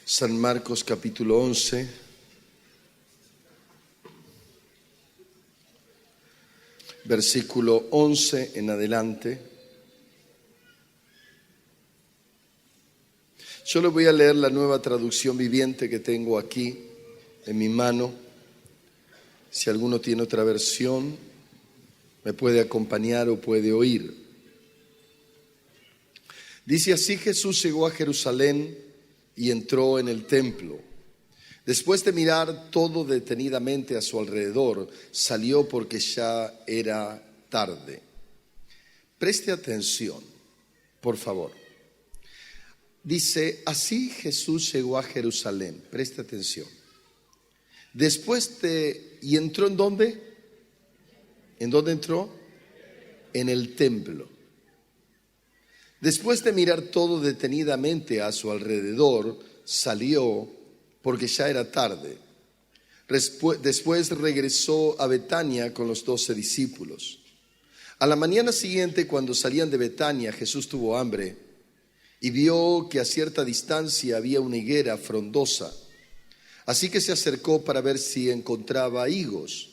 San Marcos capítulo 11, versículo 11 en adelante. Yo le voy a leer la Nueva Traducción Viviente que tengo aquí en mi mano. Si alguno tiene otra versión, me puede acompañar o puede oír. Dice así: Jesús llegó a Jerusalén y entró en el templo. Después de mirar todo detenidamente a su alrededor, salió porque ya era tarde. Preste atención, por favor. Dice, así Jesús llegó a Jerusalén. Preste atención. ¿Y entró en dónde? ¿En dónde entró? En el templo. Después de mirar todo detenidamente a su alrededor, salió porque ya era tarde. Después regresó a Betania con los 12 discípulos. A la mañana siguiente, cuando salían de Betania, Jesús tuvo hambre y vio que a cierta distancia había una higuera frondosa. Así que se acercó para ver si encontraba higos,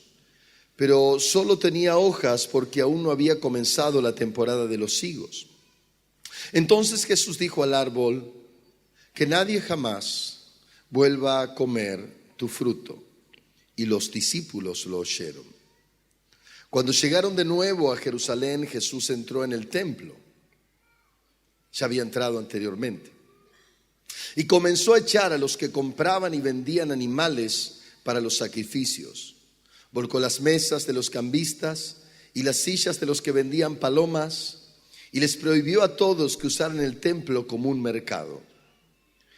pero solo tenía hojas porque aún no había comenzado la temporada de los higos. Entonces Jesús dijo al árbol: que nadie jamás vuelva a comer tu fruto. Y los discípulos lo oyeron. Cuando llegaron de nuevo a Jerusalén, Jesús entró en el templo. Ya había entrado anteriormente. Y comenzó a echar a los que compraban y vendían animales para los sacrificios. Volcó las mesas de los cambistas y las sillas de los que vendían palomas, y les prohibió a todos que usaran el templo como un mercado.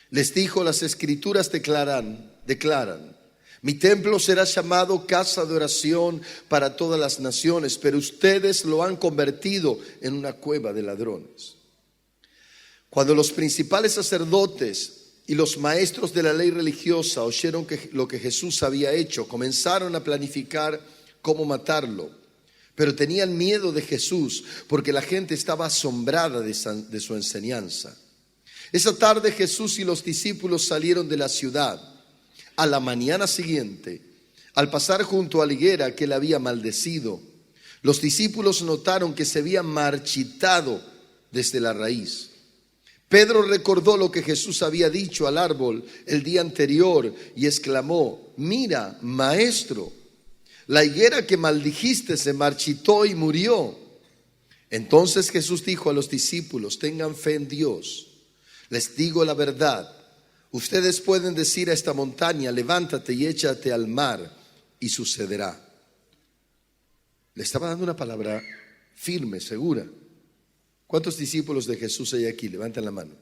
Les dijo: las escrituras declaran, mi templo será llamado casa de oración para todas las naciones, pero ustedes lo han convertido en una cueva de ladrones. Cuando los principales sacerdotes y los maestros de la ley religiosa oyeron lo que Jesús había hecho, comenzaron a planificar cómo matarlo. Pero tenían miedo de Jesús porque la gente estaba asombrada de su enseñanza. Esa tarde Jesús y los discípulos salieron de la ciudad. A la mañana siguiente, al pasar junto a la higuera que él había maldecido, los discípulos notaron que se había marchitado desde la raíz. Pedro recordó lo que Jesús había dicho al árbol el día anterior y exclamó: mira, maestro, la higuera que maldijiste se marchitó y murió. Entonces Jesús dijo a los discípulos: tengan fe en Dios. Les digo la verdad, ustedes pueden decir a esta montaña: levántate y échate al mar, y sucederá. Le estaba dando una palabra firme, segura. ¿Cuántos discípulos de Jesús hay aquí? Levanten la mano.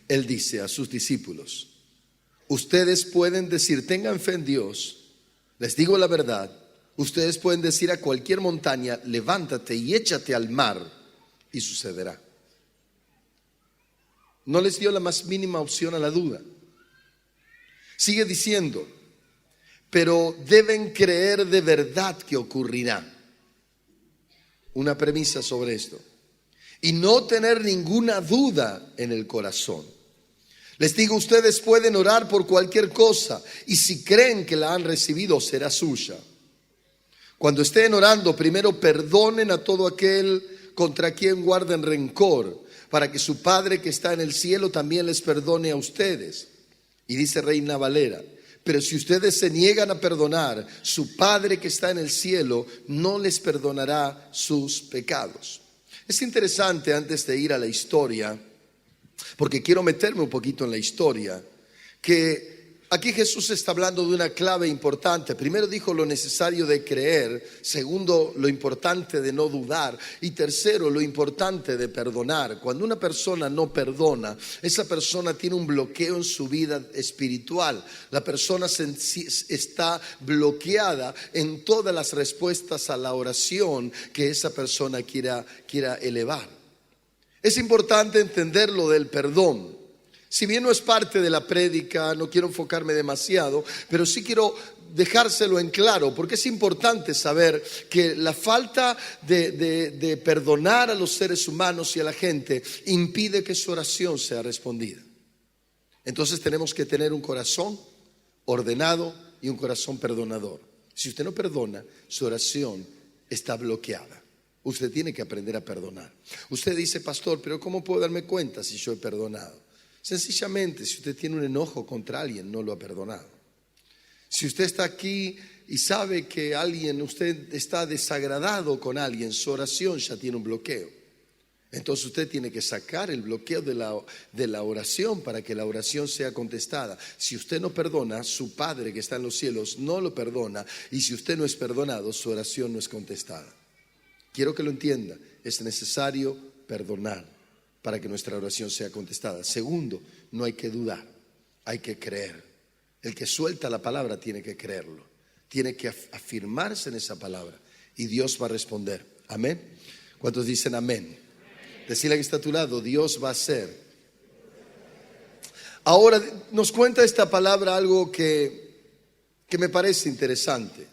Él dice a sus discípulos: ustedes pueden decir, tengan fe en Dios. Les digo la verdad, ustedes pueden decir a cualquier montaña: levántate y échate al mar, y sucederá. No les dio la más mínima opción a la duda. Sigue diciendo: pero deben creer de verdad que ocurrirá. Una premisa sobre esto. Y no tener ninguna duda en el corazón. Les digo, ustedes pueden orar por cualquier cosa y si creen que la han recibido, será suya. Cuando estén orando, primero perdonen a todo aquel contra quien guarden rencor, para que su Padre que está en el cielo también les perdone a ustedes. Y dice Reina Valera: pero si ustedes se niegan a perdonar, su Padre que está en el cielo no les perdonará sus pecados. Es interesante, antes de ir a la historia, porque quiero meterme un poquito en la historia, que aquí Jesús está hablando de una clave importante. Primero dijo lo necesario de creer, segundo lo importante de no dudar y tercero lo importante de perdonar. Cuando una persona no perdona, esa persona tiene un bloqueo en su vida espiritual. La persona está bloqueada en todas las respuestas a la oración que esa persona quiera elevar. Es importante entender lo del perdón. Si bien no es parte de la prédica, no quiero enfocarme demasiado, pero sí quiero dejárselo en claro, porque es importante saber que la falta de perdonar a los seres humanos y a la gente impide que su oración sea respondida. Entonces tenemos que tener un corazón ordenado y un corazón perdonador. Si usted no perdona, su oración está bloqueada. Usted tiene que aprender a perdonar. Usted dice, pastor, pero ¿cómo puedo darme cuenta si yo he perdonado? Sencillamente, si usted tiene un enojo contra alguien, no lo ha perdonado. Si usted está aquí y sabe que usted está desagradado con alguien, su oración ya tiene un bloqueo. Entonces usted tiene que sacar el bloqueo de la oración para que la oración sea contestada. Si usted no perdona, su Padre que está en los cielos no lo perdona. Y si usted no es perdonado, su oración no es contestada. Quiero que lo entienda. Es necesario perdonar para que nuestra oración sea contestada. Segundo, no hay que dudar, hay que creer. El que suelta la palabra tiene que creerlo. Tiene que afirmarse en esa palabra y Dios va a responder. Amén. ¿Cuántos dicen amén? Decirle que está a tu lado, Dios va a hacer. Ahora nos cuenta esta palabra algo que me parece interesante.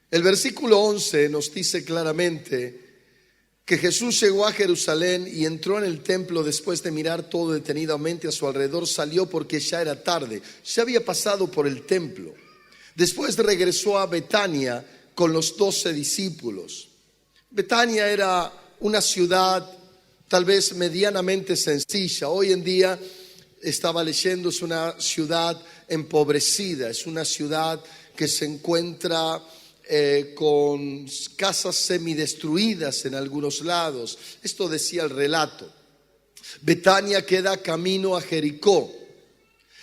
El versículo 11 nos dice claramente que Jesús llegó a Jerusalén y entró en el templo después de mirar todo detenidamente a su alrededor. Salió porque ya era tarde, ya había pasado por el templo. Después regresó a Betania con los 12 discípulos. Betania era una ciudad tal vez medianamente sencilla. Hoy en día, estaba leyendo, es una ciudad empobrecida, es una ciudad que se encuentra con casas semidestruidas en algunos lados. Esto decía el relato. Betania queda camino a Jericó.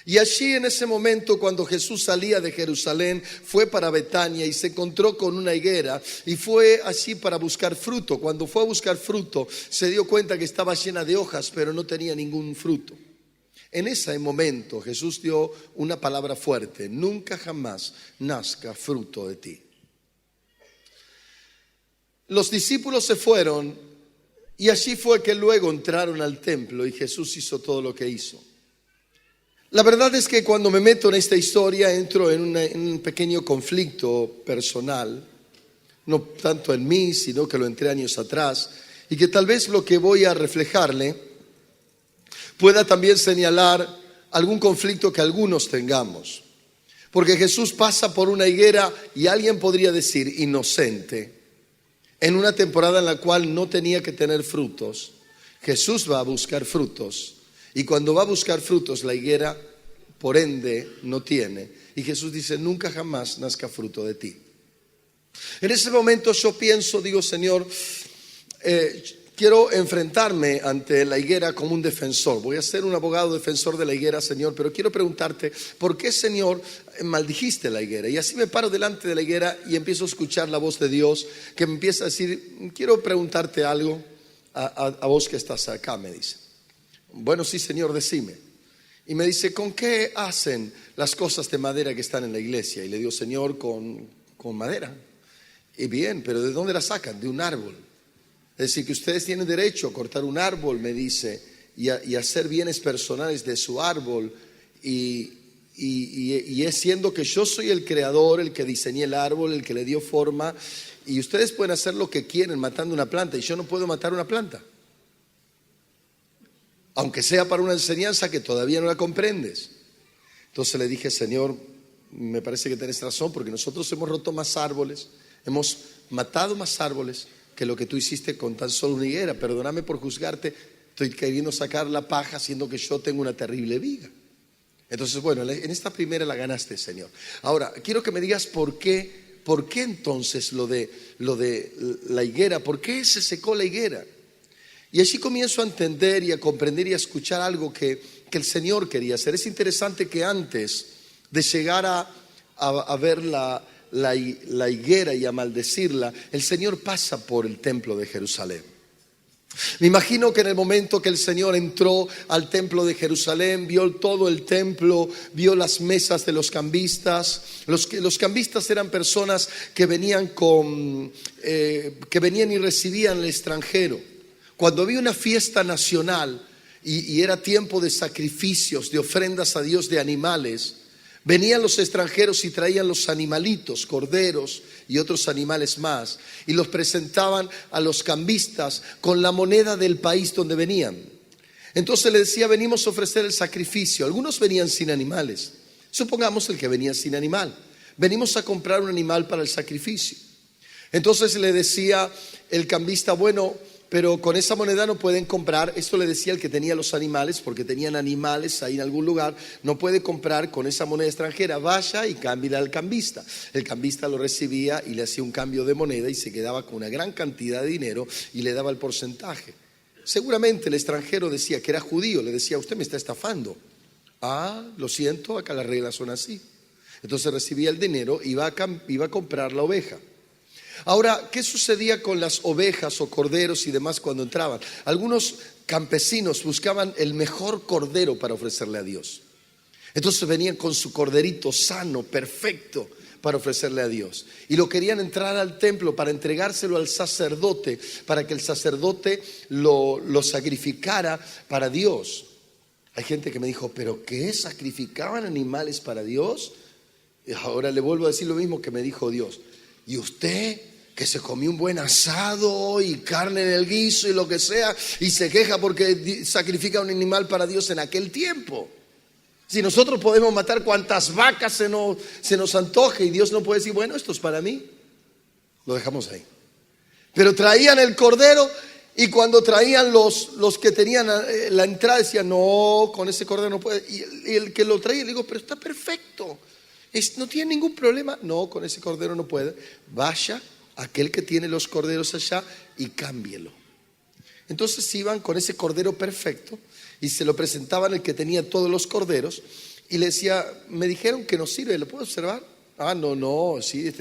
Y allí en ese momento, cuando Jesús salía de Jerusalén, fue para Betania y se encontró con una higuera y fue allí para buscar fruto. Cuando fue a buscar fruto, se dio cuenta que estaba llena de hojas, pero no tenía ningún fruto. En ese momento Jesús dio una palabra fuerte: nunca jamás nazca fruto de ti. Los discípulos se fueron y allí fue que luego entraron al templo y Jesús hizo todo lo que hizo. La verdad es que cuando me meto en esta historia entro en un pequeño conflicto personal, no tanto en mí, sino que lo entré años atrás, y que tal vez lo que voy a reflejarle pueda también señalar algún conflicto que algunos tengamos. Porque Jesús pasa por una higuera y alguien podría decir inocente, en una temporada en la cual no tenía que tener frutos. Jesús va a buscar frutos. Y cuando va a buscar frutos, la higuera, por ende, no tiene. Y Jesús dice, nunca jamás nazca fruto de ti. En ese momento yo pienso, digo, Señor, quiero enfrentarme ante la higuera como un defensor. Voy a ser un abogado defensor de la higuera, Señor, pero quiero preguntarte, ¿por qué, Señor, maldijiste la higuera? Y así me paro delante de la higuera y empiezo a escuchar la voz de Dios que me empieza a decir, quiero preguntarte algo a vos que estás acá, me dice. Bueno, sí, Señor, decime. Y me dice, ¿con qué hacen las cosas de madera que están en la iglesia? Y le digo, Señor, con madera. Y bien, pero ¿de dónde la sacan? De un árbol. Es decir, que ustedes tienen derecho a cortar un árbol, me dice, y hacer bienes personales de su árbol. Y es siendo que yo soy el creador, el que diseñé el árbol, el que le dio forma. Y ustedes pueden hacer lo que quieren matando una planta. Y yo no puedo matar una planta. Aunque sea para una enseñanza que todavía no la comprendes. Entonces le dije, Señor, me parece que tenés razón, porque nosotros hemos roto más árboles, hemos matado más árboles que lo que tú hiciste con tan solo una higuera. Perdóname por juzgarte, estoy queriendo sacar la paja siendo que yo tengo una terrible viga. Entonces, bueno, en esta primera la ganaste, Señor. Ahora, quiero que me digas por qué entonces lo de la higuera, por qué se secó la higuera. Y allí comienzo a entender y a comprender y a escuchar algo que el Señor quería hacer. Es interesante que antes de llegar a ver la higuera y a maldecirla, el Señor pasa por el templo de Jerusalén. Me imagino que en el momento que el Señor entró al templo de Jerusalén, vio todo el templo, vio las mesas de los cambistas. Los cambistas eran personas que venían y recibían al extranjero. Cuando había una fiesta nacional y era tiempo de sacrificios, de ofrendas a Dios de animales, venían los extranjeros y traían los animalitos, corderos y otros animales más, y los presentaban a los cambistas con la moneda del país donde venían. Entonces le decía, venimos a ofrecer el sacrificio. Algunos venían sin animales. Supongamos el que venía sin animal. Venimos a comprar un animal para el sacrificio. Entonces le decía el cambista, bueno, pero con esa moneda no pueden comprar. Esto le decía el que tenía los animales, porque tenían animales ahí en algún lugar. No puede comprar con esa moneda extranjera. Vaya y cámbiala al cambista. El cambista lo recibía y le hacía un cambio de moneda y se quedaba con una gran cantidad de dinero y le daba el porcentaje. Seguramente el extranjero decía que era judío, le decía, usted me está estafando. Ah, lo siento, acá las reglas son así. Entonces recibía el dinero y iba a comprar la oveja. Ahora, ¿qué sucedía con las ovejas o corderos y demás cuando entraban? Algunos campesinos buscaban el mejor cordero para ofrecerle a Dios. Entonces venían con su corderito sano, perfecto, para ofrecerle a Dios. Y lo querían entrar al templo para entregárselo al sacerdote, para que el sacerdote lo sacrificara para Dios. Hay gente que me dijo, ¿pero qué? ¿Sacrificaban animales para Dios? Y ahora le vuelvo a decir lo mismo que me dijo Dios. Y usted que se comió un buen asado y carne en el guiso y lo que sea, y se queja porque sacrifica un animal para Dios en aquel tiempo. Si nosotros podemos matar cuantas vacas se nos antoje, y Dios no puede decir, bueno, esto es para mí, lo dejamos ahí. Pero traían el cordero, y cuando traían los que tenían la entrada decían, no, con ese cordero no puede. Y el que lo traía le digo, pero está perfecto, no tiene ningún problema. No, con ese cordero no puede. Vaya aquel que tiene los corderos allá y cámbielo. Entonces iban con ese cordero perfecto y se lo presentaban el que tenía todos los corderos y le decía, me dijeron que nos sirve, ¿lo puedo observar? Ah, no, sí,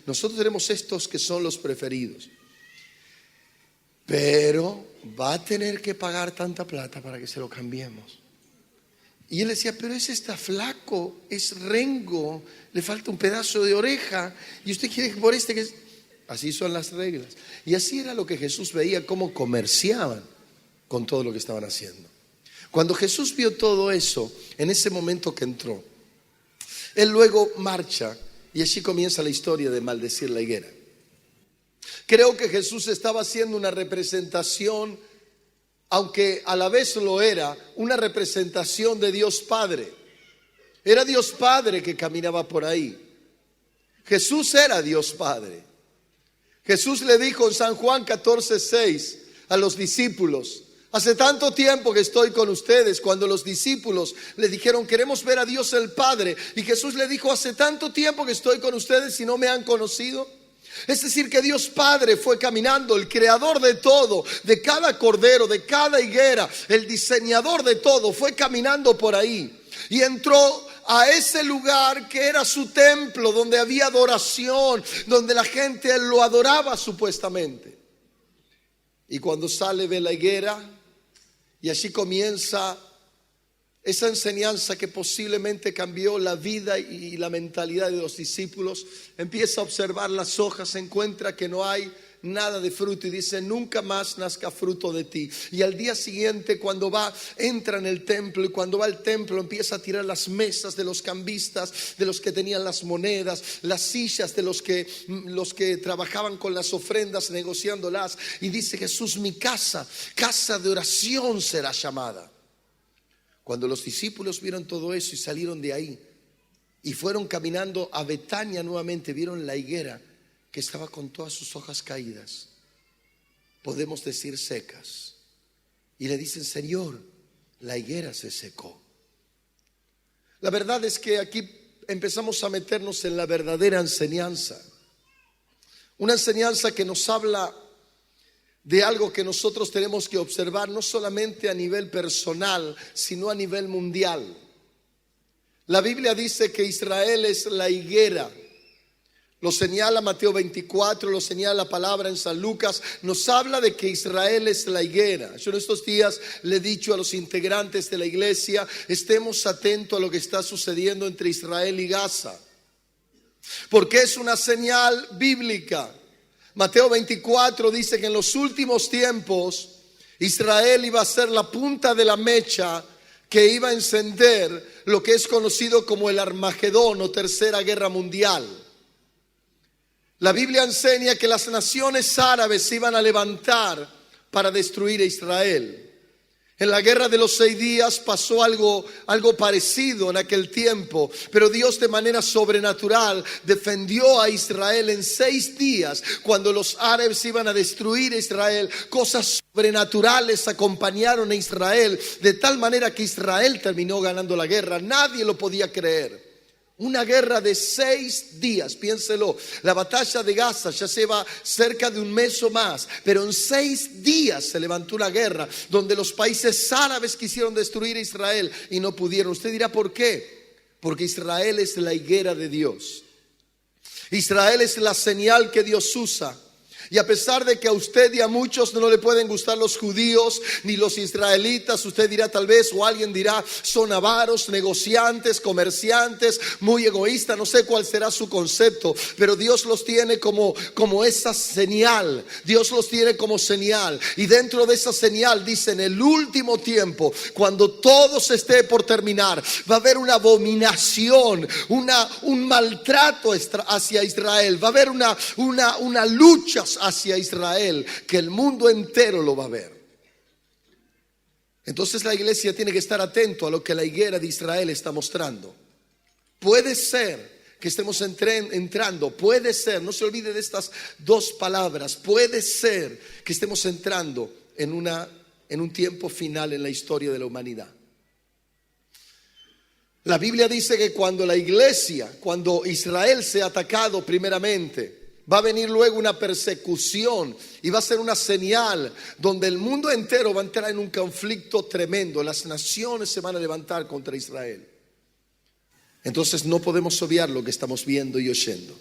nosotros tenemos estos que son los preferidos. Pero va a tener que pagar tanta plata para que se lo cambiemos. Y él decía, pero ese está flaco, es rengo, le falta un pedazo de oreja, y usted quiere que por este que... Así son las reglas. Y así era lo que Jesús veía, cómo comerciaban con todo lo que estaban haciendo. Cuando Jesús vio todo eso, en ese momento que entró, él luego marcha y así comienza la historia de maldecir la higuera. Creo que Jesús estaba haciendo una representación, aunque a la vez lo era, una representación de Dios Padre. Era Dios Padre que caminaba por ahí. Jesús era Dios Padre. Jesús le dijo en San Juan 14:6 a los discípulos, hace tanto tiempo que estoy con ustedes. Cuando los discípulos le dijeron, queremos ver a Dios el Padre, y Jesús le dijo, hace tanto tiempo que estoy con ustedes y no me han conocido. Es decir, que Dios Padre fue caminando, el creador de todo, de cada cordero, de cada higuera, el diseñador de todo, fue caminando por ahí y entró a ese lugar que era su templo, donde había adoración, donde la gente lo adoraba supuestamente. Y cuando sale ve la higuera, y así comienza esa enseñanza que posiblemente cambió la vida y la mentalidad de los discípulos. Empieza a observar las hojas, se encuentra que no hay nada de fruto y dice, nunca más nazca fruto de ti. Y al día siguiente, cuando entra en el templo, y cuando va al templo empieza a tirar las mesas de los cambistas, de los que tenían las monedas, las sillas de los que trabajaban con las ofrendas negociándolas, y dice Jesús, mi casa de oración será llamada. Cuando los discípulos vieron todo eso y salieron de ahí y fueron caminando a Betania nuevamente, vieron la higuera que estaba con todas sus hojas caídas, podemos decir secas, y le dicen, Señor, la higuera se secó. La verdad es que aquí empezamos a meternos en la verdadera enseñanza, una enseñanza que nos habla de algo que nosotros tenemos que observar no solamente a nivel personal, sino a nivel mundial. La Biblia dice que Israel es la higuera. Lo señala Mateo 24, lo señala la palabra en San Lucas. Nos habla de que Israel es la higuera. Yo en estos días le he dicho a los integrantes de la iglesia, estemos atentos a lo que está sucediendo entre Israel y Gaza, porque es una señal bíblica. Mateo 24 dice que en los últimos tiempos Israel iba a ser la punta de la mecha que iba a encender lo que es conocido como el Armagedón o Tercera Guerra Mundial. La Biblia enseña que las naciones árabes se iban a levantar para destruir a Israel. En la guerra de los 6 días pasó algo parecido en aquel tiempo, pero Dios de manera sobrenatural defendió a Israel en 6 días. Cuando los árabes iban a destruir a Israel, cosas sobrenaturales acompañaron a Israel, de tal manera que Israel terminó ganando la guerra. Nadie lo podía creer. Una guerra de 6 días, piénselo. La batalla de Gaza ya se va cerca de un mes o más, pero en 6 días se levantó una guerra donde los países árabes quisieron destruir a Israel y no pudieron. Usted dirá, ¿por qué? Porque Israel es la higuera de Dios. Israel es la señal que Dios usa. Y a pesar de que a usted y a muchos no le pueden gustar los judíos ni los israelitas, usted dirá tal vez, o alguien dirá, son avaros, negociantes, comerciantes, muy egoístas, no sé cuál será su concepto, pero Dios los tiene como esa señal. Dios los tiene como señal, y dentro de esa señal dice: en el último tiempo, cuando todo se esté por terminar, va a haber una abominación, un maltrato hacia Israel, va a haber una lucha hacia Israel, que el mundo entero lo va a ver. Entonces la iglesia tiene que estar atento a lo que la higuera de Israel está mostrando. Puede ser que estemos entrando, puede ser, no se olvide de estas 2 palabras, puede ser que estemos entrando en un tiempo final en la historia de la humanidad. La Biblia dice que cuando cuando Israel sea atacado primeramente, va a venir luego una persecución y va a ser una señal donde el mundo entero va a entrar en un conflicto tremendo. Las naciones se van a levantar contra Israel. Entonces no podemos obviar lo que estamos viendo y oyendo.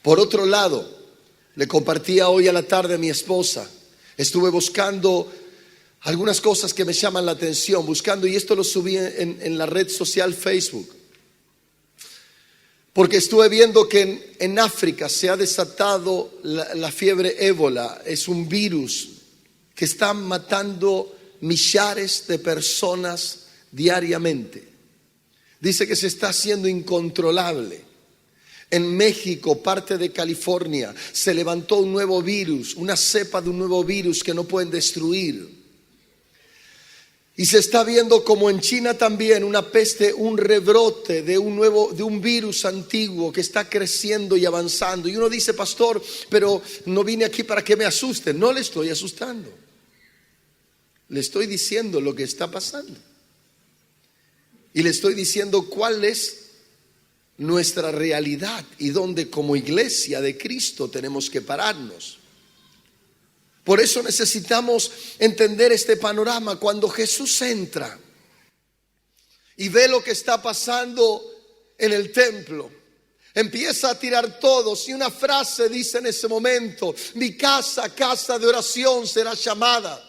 Por otro lado, le compartía hoy a la tarde a mi esposa. Estuve buscando algunas cosas que me llaman la atención, y esto lo subí en la red social Facebook. Porque estuve viendo que en África se ha desatado la fiebre ébola. Es un virus que está matando millares de personas diariamente. Dice que se está haciendo incontrolable. En México, parte de California, se levantó un nuevo virus, una cepa de un nuevo virus que no pueden destruir. Y se está viendo como en China también una peste, un rebrote de un virus antiguo que está creciendo y avanzando. Y uno dice: pastor, pero no vine aquí para que me asusten. No le estoy asustando. Le estoy diciendo lo que está pasando. Y le estoy diciendo cuál es nuestra realidad y dónde como iglesia de Cristo tenemos que pararnos. Por eso necesitamos entender este panorama. Cuando Jesús entra y ve lo que está pasando en el templo, empieza a tirar todos, y una frase dice en ese momento: mi casa, casa de oración será llamada.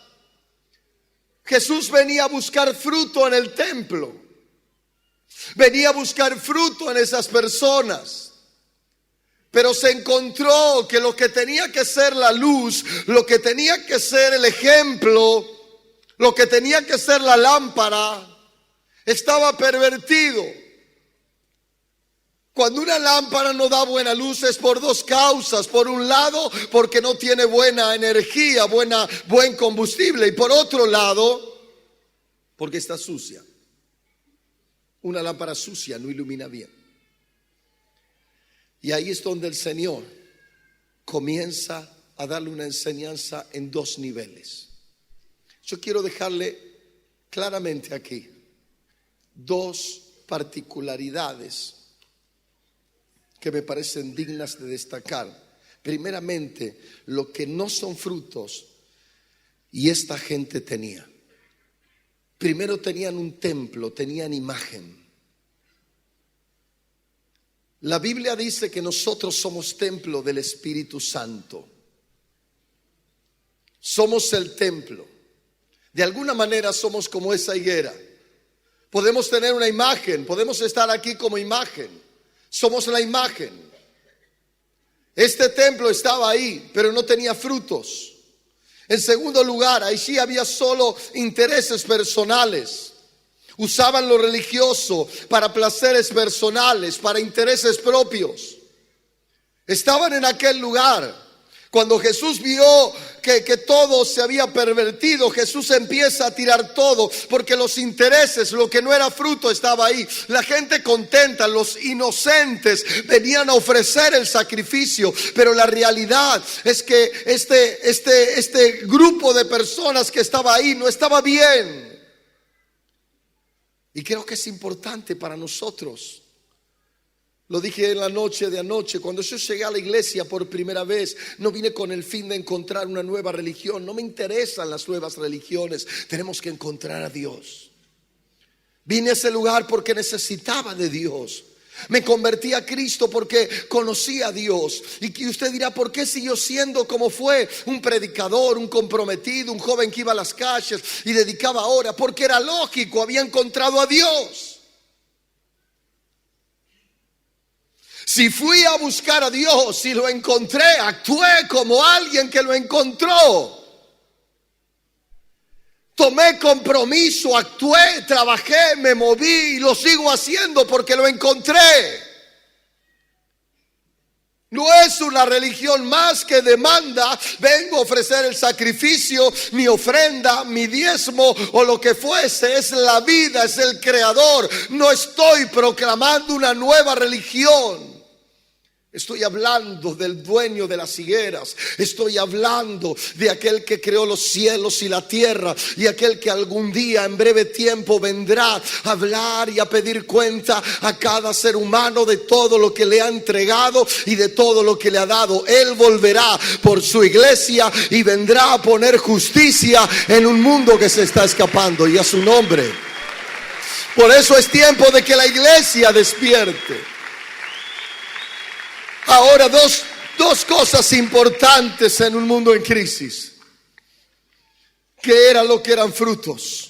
Jesús venía a buscar fruto en el templo, venía a buscar fruto en esas personas. Pero se encontró que lo que tenía que ser la luz, lo que tenía que ser el ejemplo, lo que tenía que ser la lámpara, estaba pervertido. Cuando una lámpara no da buena luz es por 2 causas. Por un lado, porque no tiene buena energía, buen combustible. Y por otro lado, porque está sucia. Una lámpara sucia no ilumina bien. Y ahí es donde el Señor comienza a darle una enseñanza en 2 niveles. Yo quiero dejarle claramente aquí 2 particularidades que me parecen dignas de destacar. Primeramente, lo que no son frutos y esta gente tenía. Primero tenían un templo, tenían imagen. La Biblia dice que nosotros somos templo del Espíritu Santo. Somos el templo. De alguna manera somos como esa higuera. Podemos tener una imagen, podemos estar aquí como imagen. Somos la imagen. Este templo estaba ahí, pero no tenía frutos. En segundo lugar, allí había solo intereses personales. Usaban lo religioso para placeres personales, para intereses propios. Estaban en aquel lugar Cuando Jesús vio que todo se había pervertido, Jesús empieza a tirar todo, porque los intereses, lo que no era fruto estaba ahí. La gente contenta, los inocentes venían a ofrecer el sacrificio, pero la realidad es que este grupo de personas que estaba ahí no estaba bien. Y creo que es importante para nosotros. Lo dije en la noche de anoche, cuando yo llegué a la iglesia por primera vez, no vine con el fin de encontrar una nueva religión. No me interesan las nuevas religiones, tenemos que encontrar a Dios. Vine a ese lugar porque necesitaba de Dios. Me convertí a Cristo porque conocí a Dios. Y usted dirá, ¿por qué siguió siendo como fue? Un predicador, un comprometido, un joven que iba a las calles y dedicaba horas. Porque era lógico, había encontrado a Dios. Si fui a buscar a Dios y lo encontré, actué como alguien que lo encontró. Tomé compromiso, actué, trabajé, me moví y lo sigo haciendo porque lo encontré. No es una religión más que demanda, vengo a ofrecer el sacrificio, mi ofrenda, mi diezmo o lo que fuese. Es la vida, es el creador. No estoy proclamando una nueva religión. Estoy hablando del dueño de las higueras. Estoy hablando de aquel que creó los cielos y la tierra, y aquel que algún día en breve tiempo vendrá a hablar y a pedir cuenta a cada ser humano de todo lo que le ha entregado y de todo lo que le ha dado. Él volverá por su iglesia y vendrá a poner justicia en un mundo que se está escapando, y a su nombre. Por eso es tiempo de que la iglesia despierte. Ahora, dos cosas importantes en un mundo en crisis. ¿Qué era lo que eran frutos?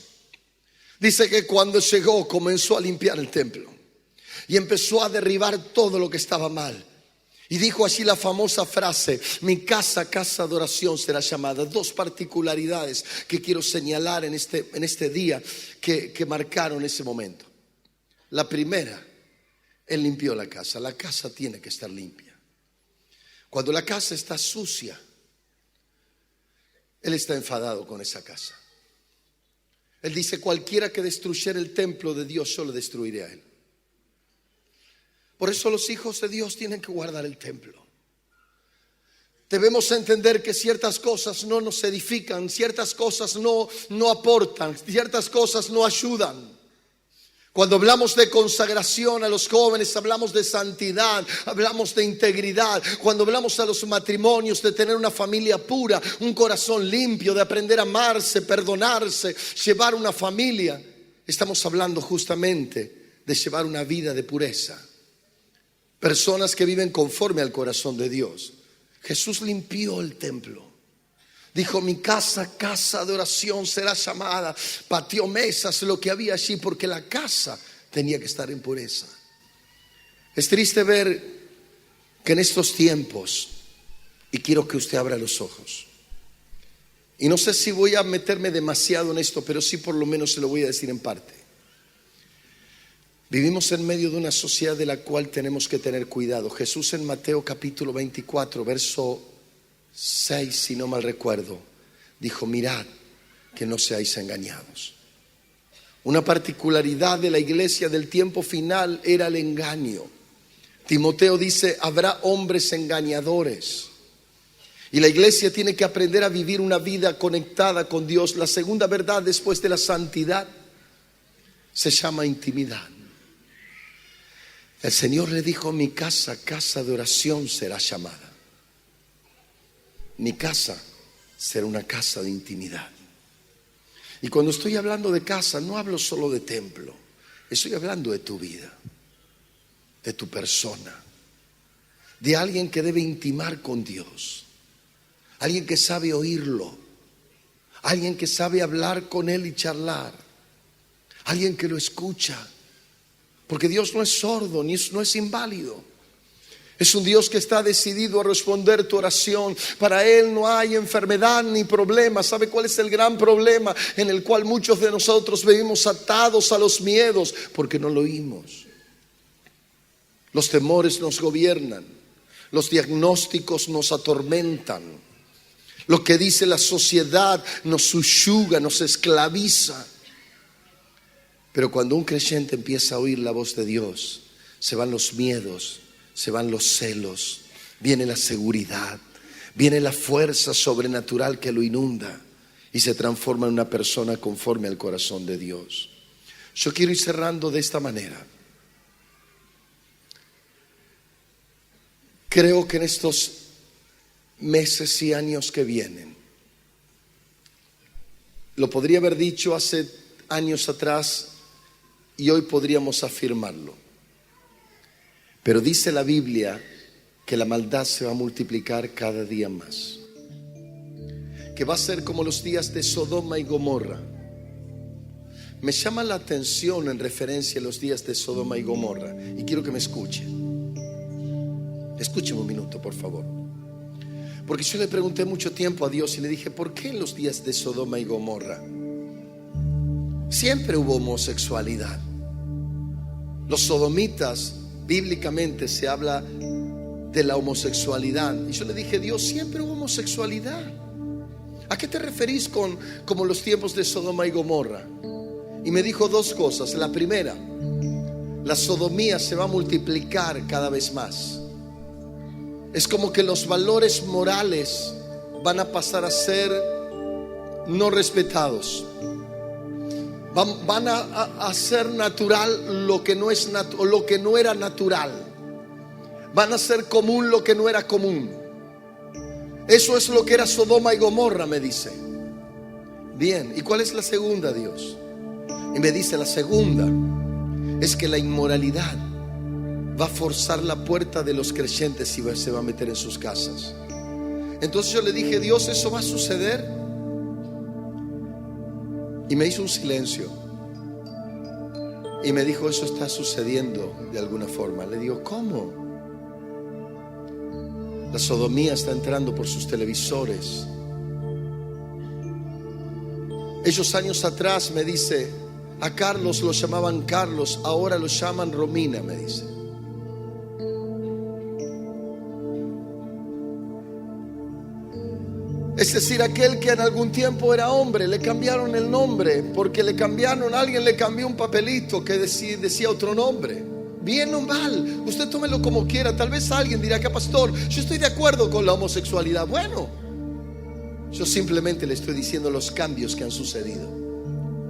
Dice que cuando llegó comenzó a limpiar el templo y empezó a derribar todo lo que estaba mal. Y dijo allí la famosa frase: mi casa, casa de oración será llamada. Dos particularidades que quiero señalar en este día que marcaron ese momento. La primera, él limpió la casa. La casa tiene que estar limpia. Cuando la casa está sucia, él está enfadado con esa casa. Él dice: cualquiera que destruyera el templo de Dios, yo lo destruiré a él. Por eso los hijos de Dios tienen que guardar el templo. Debemos entender que ciertas cosas no nos edifican, ciertas cosas no aportan, ciertas cosas no ayudan. Cuando hablamos de consagración a los jóvenes, hablamos de santidad, hablamos de integridad. Cuando hablamos a los matrimonios, de tener una familia pura, un corazón limpio, de aprender a amarse, perdonarse, llevar una familia, estamos hablando justamente de llevar una vida de pureza. Personas que viven conforme al corazón de Dios. Jesús limpió el templo. Dijo: mi casa, casa de oración será llamada. Pateó mesas, lo que había allí, porque la casa tenía que estar en pureza. Es triste ver que en estos tiempos, y quiero que usted abra los ojos, y no sé si voy a meterme demasiado en esto, pero sí por lo menos se lo voy a decir en parte. Vivimos en medio de una sociedad de la cual tenemos que tener cuidado. Jesús en Mateo capítulo 24, verso 6, si no mal recuerdo, dijo: mirad que no seáis engañados. Una particularidad de la iglesia del tiempo final era el engaño. Timoteo dice: habrá hombres engañadores. Y la iglesia tiene que aprender a vivir una vida conectada con Dios. La segunda verdad después de la santidad se llama intimidad. El Señor le dijo: mi casa, casa de oración será llamada. Mi casa será una casa de intimidad. Y cuando estoy hablando de casa, no hablo solo de templo. Estoy hablando de tu vida, de tu persona, de alguien que debe intimar con Dios, alguien que sabe oírlo, alguien que sabe hablar con Él y charlar, alguien que lo escucha. Porque Dios no es sordo, no es inválido. Es un Dios que está decidido a responder tu oración. Para Él no hay enfermedad ni problema. ¿Sabe cuál es el gran problema en el cual muchos de nosotros vivimos atados a los miedos? Porque no lo oímos. Los temores nos gobiernan. Los diagnósticos nos atormentan. Lo que dice la sociedad nos subyuga, nos esclaviza. Pero cuando un creyente empieza a oír la voz de Dios, se van los miedos, se van los celos, viene la seguridad, viene la fuerza sobrenatural que lo inunda y se transforma en una persona conforme al corazón de Dios. Yo quiero ir cerrando de esta manera. Creo que en estos meses y años que vienen, lo podría haber dicho hace años atrás y hoy podríamos afirmarlo. Pero dice la Biblia que la maldad se va a multiplicar cada día más. Que va a ser como los días de Sodoma y Gomorra. Me llama la atención en referencia a los días de Sodoma y Gomorra. Y quiero que me escuchen. Escúcheme un minuto, por favor. Porque yo le pregunté mucho tiempo a Dios y le dije, ¿por qué en los días de Sodoma y Gomorra siempre hubo homosexualidad? Los sodomitas, bíblicamente se habla de la homosexualidad. Y yo le dije, Dios, siempre hubo homosexualidad. ¿A qué te referís con como los tiempos de Sodoma y Gomorra? Y me dijo dos cosas. La primera, la sodomía se va a multiplicar cada vez más. Es como que los valores morales van a pasar a ser no respetados. Van a hacer natural lo que no es lo que no era natural. Van a ser común lo que no era común. Eso es lo que era Sodoma y Gomorra, me dice. Bien, ¿y cuál es la segunda, Dios? Y me dice, la segunda es que la inmoralidad va a forzar la puerta de los creyentes y se va a meter en sus casas. Entonces yo le dije, Dios, ¿eso va a suceder? Y me hizo un silencio y me dijo, eso está sucediendo de alguna forma. Le digo, ¿cómo? La sodomía está entrando por sus televisores. Ellos años atrás, me dice, a Carlos lo llamaban Carlos, ahora lo llaman Romina, me dice. Es decir, aquel que en algún tiempo era hombre, le cambiaron el nombre porque alguien le cambió un papelito que decía otro nombre. Bien o mal, usted tómelo como quiera. Tal vez alguien dirá que, pastor, yo estoy de acuerdo con la homosexualidad. Bueno, yo simplemente le estoy diciendo los cambios que han sucedido.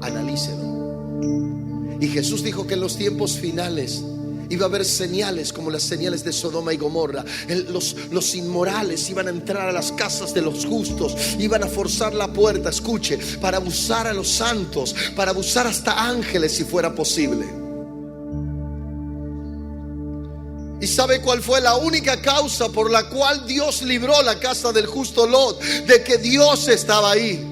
Analícelo. Y Jesús dijo que en los tiempos finales iba a haber señales como las señales de Sodoma y Gomorra. Los inmorales iban a entrar a las casas de los justos, iban a forzar la puerta, escuche, para abusar a los santos, para abusar hasta ángeles si fuera posible. ¿Y sabe cuál fue la única causa por la cual Dios libró la casa del justo Lot? De que Dios estaba ahí.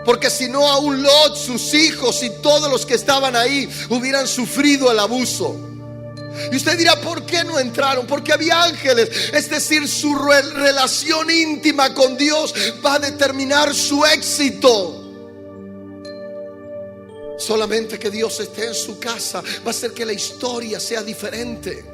Porque si no, aún Lot, sus hijos y todos los que estaban ahí hubieran sufrido el abuso. Y usted dirá, ¿por qué no entraron? Porque había ángeles. Es decir, su relación íntima con Dios va a determinar su éxito. Solamente que Dios esté en su casa va a hacer que la historia sea diferente.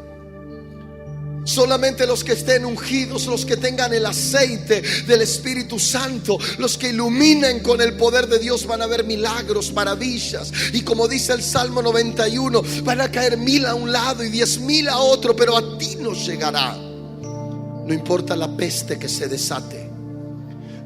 Solamente los que estén ungidos, los que tengan el aceite del Espíritu Santo, los que iluminen con el poder de Dios, van a ver milagros, maravillas. Y como dice el Salmo 91, van a caer 1000 a un lado y 10,000 a otro, pero a ti no llegará. No importa la peste que se desate.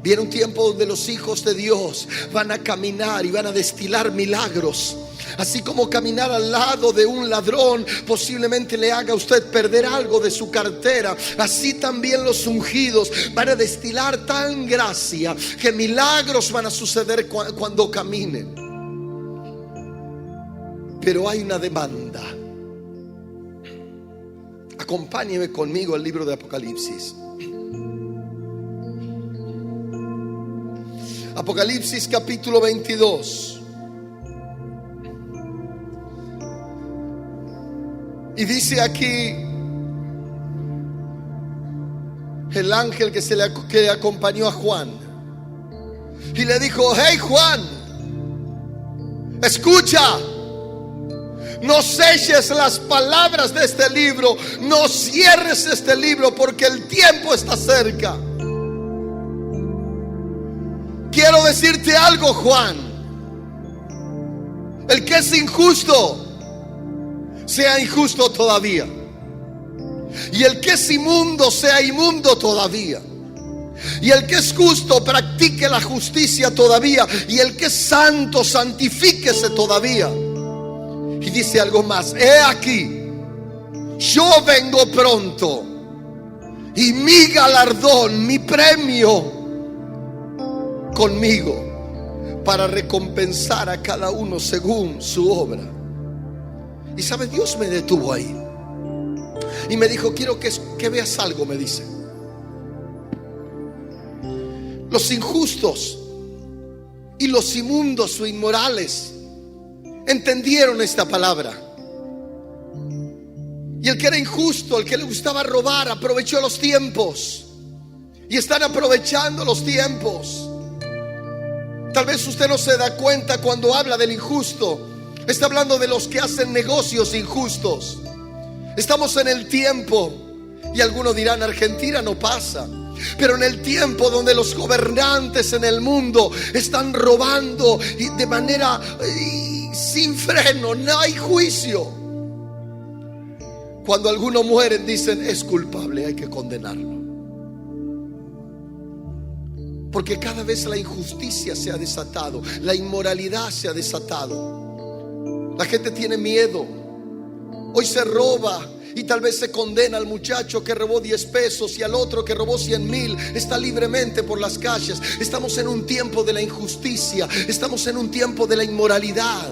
Viene un tiempo donde los hijos de Dios van a caminar y van a destilar milagros. Así como caminar al lado de un ladrón posiblemente le haga a usted perder algo de su cartera, así también los ungidos van a destilar tal gracia que milagros van a suceder cuando caminen. Pero hay una demanda. Acompáñeme conmigo al libro de Apocalipsis. Apocalipsis capítulo 22. Y dice aquí el ángel que acompañó a Juan y le dijo: hey Juan, escucha, No selles las palabras de este libro. No cierres este libro porque el tiempo está cerca. Quiero decirte algo, Juan. El que es injusto, sea injusto todavía. Y el que es inmundo, sea inmundo todavía. Y el que es justo, practique la justicia todavía. Y el que es santo, santifíquese todavía. Y dice algo más: he aquí, yo vengo pronto, y mi galardón, mi premio, conmigo, para recompensar a cada uno según su obra. Y sabe, Dios me detuvo ahí y me dijo: quiero que veas algo. Me dice: los injustos y los inmundos o inmorales entendieron esta palabra. Y el que era injusto, el que le gustaba robar, aprovechó los tiempos. Y están aprovechando los tiempos. Tal vez usted no se da cuenta cuando habla del injusto. Está hablando de los que hacen negocios injustos. Estamos en el tiempo, y algunos dirán: Argentina no pasa. Pero en el tiempo donde los gobernantes en el mundo están robando y de manera sin freno, no hay juicio. Cuando algunos mueren, dicen: es culpable, hay que condenarlo. Porque cada vez la injusticia se ha desatado, la inmoralidad se ha desatado. La gente tiene miedo. Hoy se roba y tal vez se condena al muchacho que robó 10 pesos y al otro que robó 100,000. Está libremente por las calles. Estamos en un tiempo de la injusticia. Estamos en un tiempo de la inmoralidad.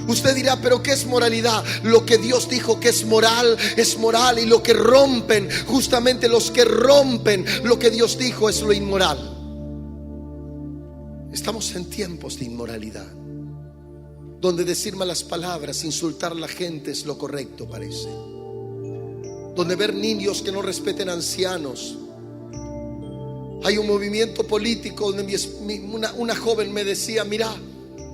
Usted dirá: ¿pero qué es moralidad? Lo que Dios dijo que es moral, y lo que rompen, justamente los que rompen lo que Dios dijo, es lo inmoral. Estamos en tiempos de inmoralidad, donde decir malas palabras, insultar a la gente es lo correcto, parece. Donde ver niños que no respeten ancianos. Hay un movimiento político donde una joven me decía: mira,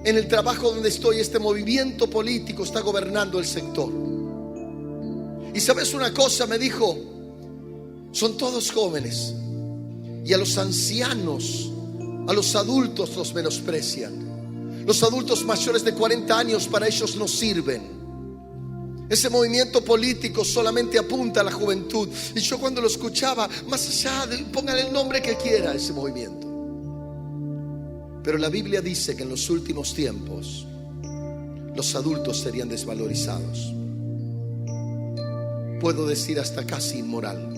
en el trabajo donde estoy, este movimiento político está gobernando el sector. Y sabes una cosa, me dijo, son todos jóvenes, y a los ancianos, a los adultos los menosprecian. Los adultos mayores de 40 años para ellos no sirven. Ese movimiento político solamente apunta a la juventud. Y yo cuando lo escuchaba, más allá de, póngale el nombre que quiera a ese movimiento. Pero la Biblia dice que en los últimos tiempos los adultos serían desvalorizados. Puedo decir hasta casi inmoral.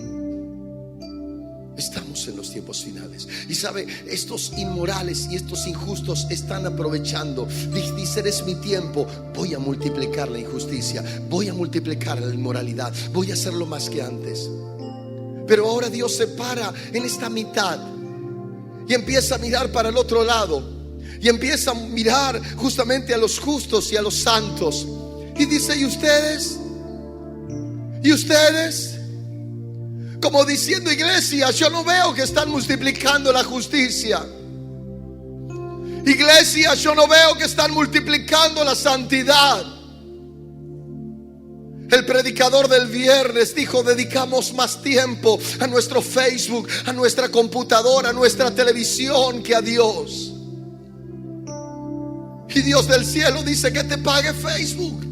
Estamos en los tiempos finales. Y sabe, estos inmorales y estos injustos están aprovechando. Dicen: es mi tiempo, voy a multiplicar la injusticia, voy a multiplicar la inmoralidad, voy a hacerlo más que antes. Pero ahora Dios se para en esta mitad y empieza a mirar para el otro lado. Y empieza a mirar justamente a los justos y a los santos. Y dice: ¿y ustedes? ¿Y ustedes? Como diciendo: iglesia, yo no veo que están multiplicando la justicia. Iglesia, yo no veo que están multiplicando la santidad. El predicador del viernes dijo: dedicamos más tiempo a nuestro Facebook, a nuestra computadora, a nuestra televisión que a Dios. Y Dios del cielo dice: que te pague Facebook,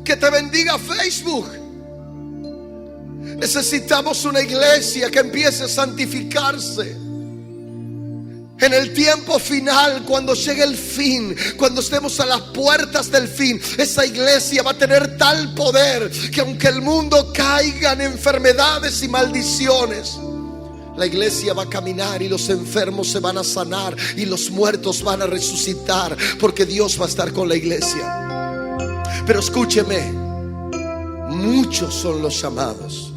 que te bendiga Facebook. Necesitamos una iglesia que empiece a santificarse. En el tiempo final, cuando llegue el fin, cuando estemos a las puertas del fin, esa iglesia va a tener tal poder que aunque el mundo caiga en enfermedades y maldiciones, la iglesia va a caminar y los enfermos se van a sanar y los muertos van a resucitar, porque Dios va a estar con la iglesia. Pero escúcheme, muchos son los llamados,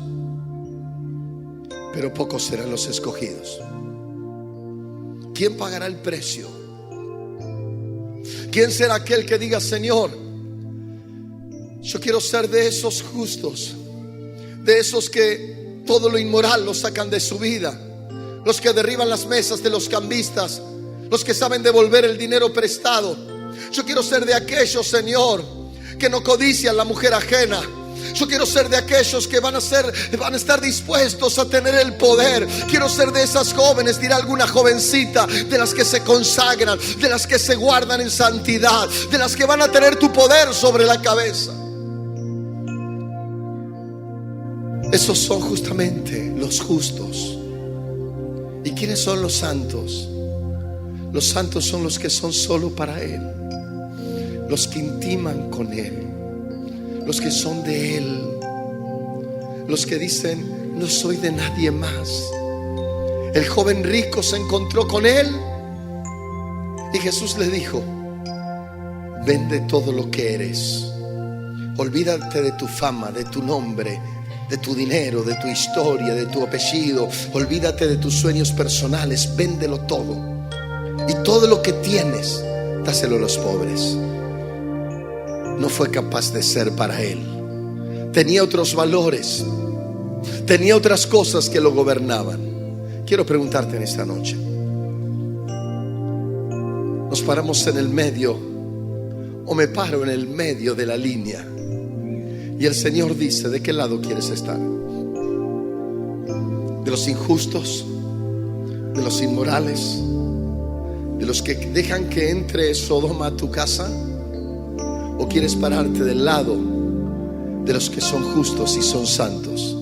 pero pocos serán los escogidos. ¿Quién pagará el precio? ¿Quién será aquel que diga: Señor, yo quiero ser de esos justos, de esos que todo lo inmoral lo sacan de su vida, los que derriban las mesas de los cambistas, los que saben devolver el dinero prestado? Yo quiero ser de aquellos, Señor, que no codician la mujer ajena. Yo quiero ser de aquellos que van a estar dispuestos a tener el poder. Quiero ser de esas jóvenes, dirá alguna jovencita, de las que se consagran, de las que se guardan en santidad, de las que van a tener tu poder sobre la cabeza. Esos son justamente los justos. ¿Y quiénes son los santos? Los santos son los que son solo para Él, los que intiman con Él, los que son de Él, los que dicen: no soy de nadie más. El joven rico se encontró con Él y Jesús le dijo: vende todo lo que eres, olvídate de tu fama, de tu nombre, de tu dinero, de tu historia, de tu apellido. Olvídate de tus sueños personales, véndelo todo. Y todo lo que tienes, dáselo a los pobres. No fue capaz de ser para Él. Tenía otros valores, tenía otras cosas que lo gobernaban. Quiero preguntarte en esta noche. Nos paramos en el medio, o me paro en el medio de la línea, y el Señor dice: ¿de qué lado quieres estar? ¿De los injustos? ¿De los inmorales? ¿De los que dejan que entre Sodoma a tu casa? ¿O quieres pararte del lado de los que son justos y son santos?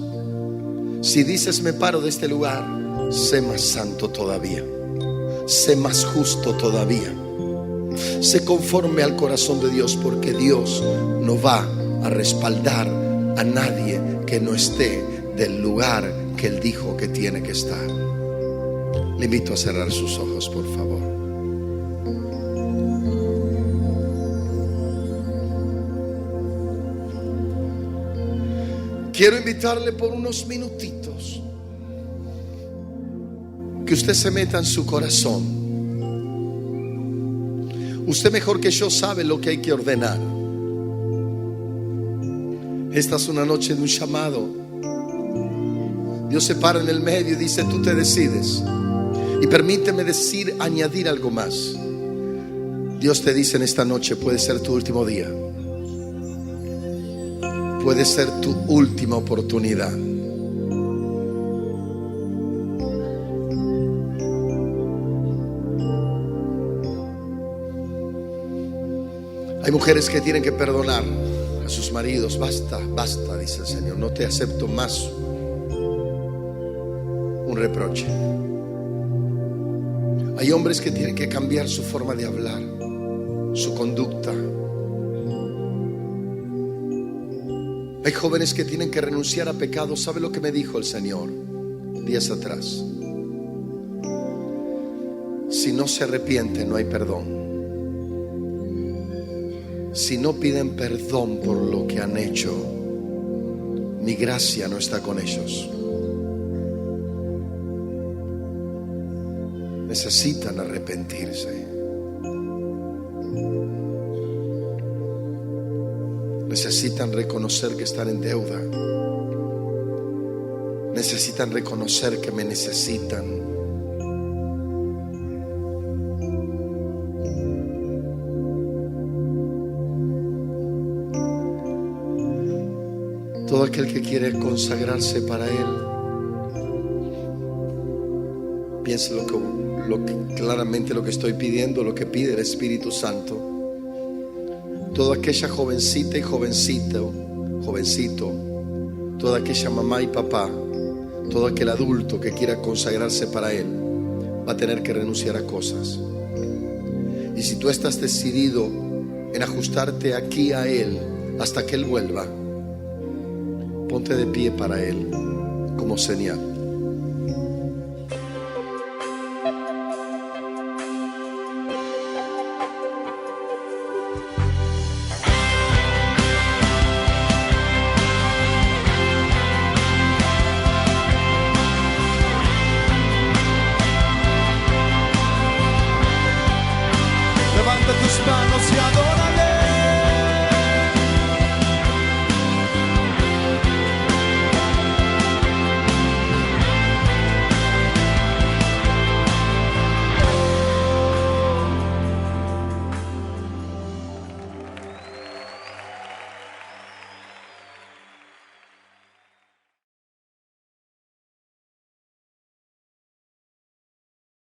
Si dices: me paro de este lugar, sé más santo todavía, sé más justo todavía, sé conforme al corazón de Dios, porque Dios no va a respaldar a nadie que no esté del lugar que Él dijo que tiene que estar. Le invito a cerrar sus ojos, por favor. Quiero invitarle por unos minutitos que usted se meta en su corazón. Usted mejor que yo sabe lo que hay que ordenar. Esta es una noche de un llamado. Dios se para en el medio y dice: tú te decides. Y permíteme añadir algo más. Dios te dice en esta noche: puede ser tu último día, puede ser tu última oportunidad. Hay mujeres que tienen que perdonar a sus maridos. Basta, basta, dice el Señor. No te acepto más un reproche. Hay hombres que tienen que cambiar su forma de hablar, su conducta. Hay jóvenes que tienen que renunciar a pecados. ¿Sabe lo que me dijo el Señor días atrás? Si no se arrepienten, no hay perdón. Si no piden perdón por lo que han hecho, mi gracia no está con ellos. Necesitan arrepentirse. Necesitan reconocer que están en deuda. Necesitan reconocer que me necesitan. Todo aquel que quiere consagrarse para Él, piense claramente lo que estoy pidiendo, lo que pide el Espíritu Santo. Toda aquella jovencita y jovencito, toda aquella mamá y papá, todo aquel adulto que quiera consagrarse para Él, va a tener que renunciar a cosas. Y si tú estás decidido en ajustarte aquí a Él hasta que Él vuelva, ponte de pie para Él como señal.